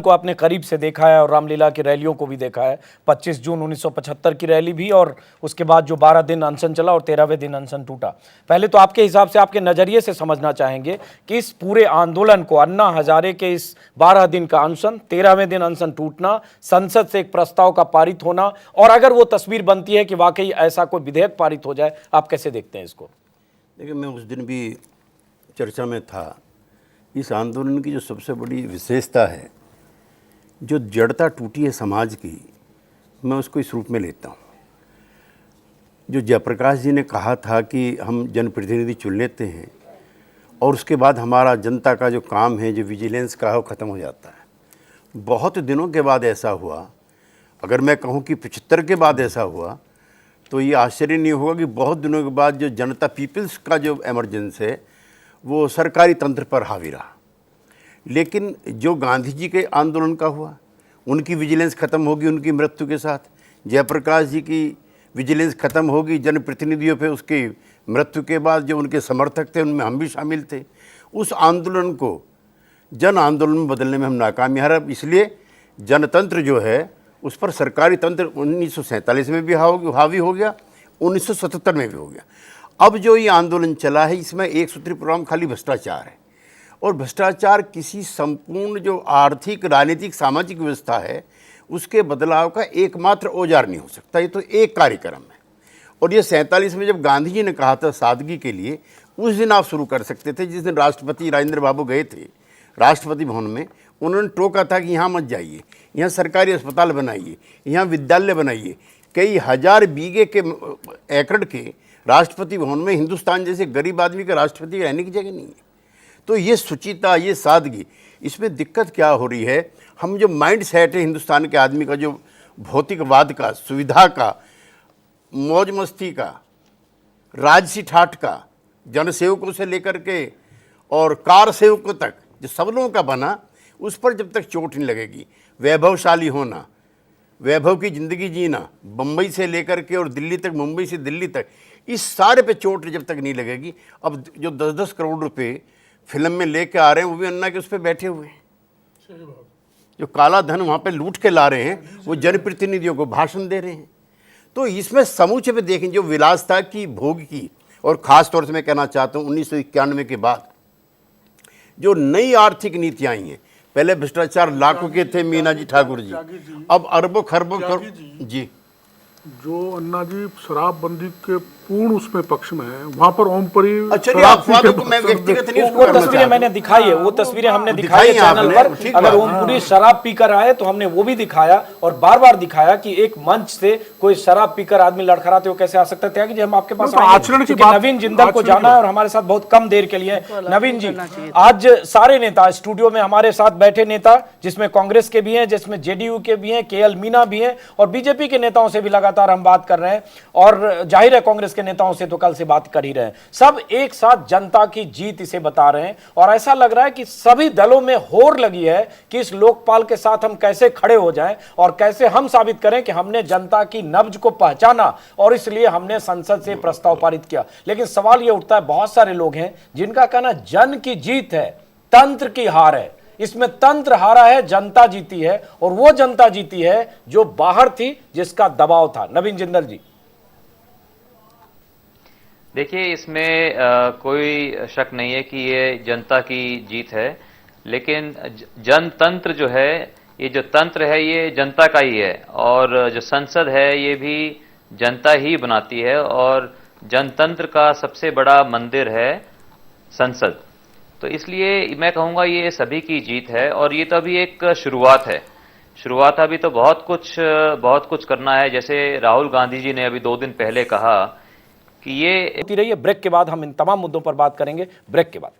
को आपने करीब से देखा है और रामलीला की रैलियों को भी देखा है। 25 जून 1975 की रैली भी, और उसके बाद जो 12 दिन अनशन चला और 13वें दिन अनशन टूटा। पहले तो आपके हिसाब से, आपके नज़रिए से समझना चाहेंगे कि इस पूरे आंदोलन को, अन्ना हजारे के इस 12 दिन का अनशन, 13वें दिन अनशन टूटना, संसद से एक प्रस्ताव का पारित होना, और अगर वो तस्वीर बनती है कि वाकई ऐसा कोई विधेयक पारित हो जाए, आप कैसे देखते हैं इसको? देखिए, मैं उस दिन भी चर्चा में था। इस आंदोलन की जो सबसे बड़ी विशेषता है, जो जड़ता टूटी है समाज की, मैं उसको इस रूप में लेता हूँ। जो जयप्रकाश जी ने कहा था कि हम जनप्रतिनिधि चुन लेते हैं और उसके बाद हमारा जनता का जो काम है, जो विजिलेंस का है, वो ख़त्म हो जाता है। बहुत दिनों के बाद ऐसा हुआ। अगर मैं कहूँ कि 75 के बाद ऐसा हुआ तो ये आश्चर्य नहीं होगा कि बहुत दिनों के बाद जो जनता, पीपल्स का जो एमरजेंसी है, वो सरकारी तंत्र पर हावी रहा। लेकिन जो गांधी जी के आंदोलन का हुआ, उनकी विजिलेंस ख़त्म होगी उनकी मृत्यु के साथ। जयप्रकाश जी की विजिलेंस ख़त्म होगी जनप्रतिनिधियों पे उसकी मृत्यु के बाद। जो उनके समर्थक थे, उनमें हम भी शामिल थे। उस आंदोलन को जन आंदोलन में बदलने में हम नाकामयाब रहे। इसलिए जनतंत्र जो है, उस पर सरकारी तंत्र 1947 में भी हावी हो गया, 1977 में भी हो गया। अब जो ये आंदोलन चला है, इसमें एक सूत्री प्रोग्राम खाली भ्रष्टाचार है। और भ्रष्टाचार किसी संपूर्ण जो आर्थिक, राजनीतिक, सामाजिक व्यवस्था है, उसके बदलाव का एकमात्र औजार नहीं हो सकता। ये तो एक कार्यक्रम है। और ये 47 में जब गांधी जी ने कहा था सादगी के लिए, उस दिन आप शुरू कर सकते थे। जिस दिन राष्ट्रपति राजेंद्र बाबू गए थे राष्ट्रपति भवन में, उन्होंने टोका था कि यहाँ मत जाइए, यहाँ सरकारी अस्पताल बनाइए, यहाँ विद्यालय बनाइए। कई हजार बीघे के एकड़ के राष्ट्रपति भवन में हिंदुस्तान जैसे गरीब आदमी का राष्ट्रपति रहने की जगह नहीं है। तो ये शुचिता, ये सादगी, इसमें दिक्कत क्या हो रही है? हम जो माइंड सेट है हिंदुस्तान के आदमी का, जो भौतिकवाद का, सुविधा का, मौज मस्ती का, राजसी ठाठ का, जनसेवकों से लेकर के और कार सेवकों तक, जो सब लोगों का बना, उस पर जब तक चोट नहीं लगेगी, वैभवशाली होना, वैभव की ज़िंदगी जीना, बम्बई से लेकर के और दिल्ली तक, मुंबई से दिल्ली तक, इस सारे पे चोट जब तक नहीं लगेगी। अब जो 10-10 करोड़ रुपए फिल्म में लेके आ रहे हैं, वो भी अन्ना के उस पर बैठे हुए हैं। जो काला धन वहाँ पे लूट के ला रहे हैं, वो जनप्रतिनिधियों को भाषण दे रहे हैं। तो इसमें समूचे पे देखें, जो विलासता की, भोग की, और ख़ास तौर से मैं कहना चाहता हूँ 1991 के बाद जो नई आर्थिक नीतियाँ आई हैं। पहले भ्रष्टाचार लाखों के थे, मीना जी, ठाकुर जी, अब अरबों खरबों जी। जो अन्ना जी शराबबंदी के पूर्ण उसमें पक्ष में है, वहाँ पर ओमपुरी, अच्छा, मैं व्यक्तिगत नहीं, वो तस्वीरें मैंने दिखाई है, वो तस्वीरें हमने दिखाई है चैनल पर। अगर ओमपुरी शराब पीकर आए तो हमने वो भी दिखाया, और बार बार दिखाया कि एक मंच से कोई शराब पीकर आदमी लड़खड़ाते हुए कैसे आ सकता है। त्यागी जी, हम आपके पास आचरण की बात, नवीन जिंदल को जाना है और हमारे साथ बहुत कम देर के लिए। नवीन जी, आज सारे नेता स्टूडियो में हमारे साथ बैठे, नेता जिसमें कांग्रेस के भी हैं, जिसमें जेडीयू के भी हैं, केएल मीना भी हैं, और बीजेपी के नेताओं से भी लगातार हम बात कर रहे हैं, और जाहिर है कांग्रेस के नेताओं से तो कल से बात कर ही रहे हैं। सब एक साथ जनता की जीत इसे बता रहे हैं, और ऐसा लग रहा है कि सभी दलों में होड़ लगी है कि इस लोकपाल के साथ हम कैसे खड़े हो जाएं और कैसे हम साबित करें कि हमने जनता की नब्ज को पहचाना और इसलिए हमने संसद से प्रस्ताव पारित किया। लेकिन सवाल यह उठता है, बहुत सारे लोग हैं जिनका कहना जन की जीत है, तंत्र की हार है। इसमें तंत्र हारा है, जनता जीती है, और वो जनता जीती है जो बाहर थी, जिसका दबाव था। नवीन जिंदल जी, देखिए, इसमें कोई शक नहीं है कि ये जनता की जीत है, लेकिन जनतंत्र जो है, ये जो तंत्र है, ये जनता का ही है, और जो संसद है ये भी जनता ही बनाती है, और जनतंत्र का सबसे बड़ा मंदिर है संसद। तो इसलिए मैं कहूँगा ये सभी की जीत है, और ये तो अभी एक शुरुआत है। शुरुआत अभी तो बहुत कुछ करना है। जैसे राहुल गांधी जी ने अभी 2 दिन पहले कहा कि ये होती रही है। ब्रेक के बाद हम इन तमाम मुद्दों पर बात करेंगे। ब्रेक के बाद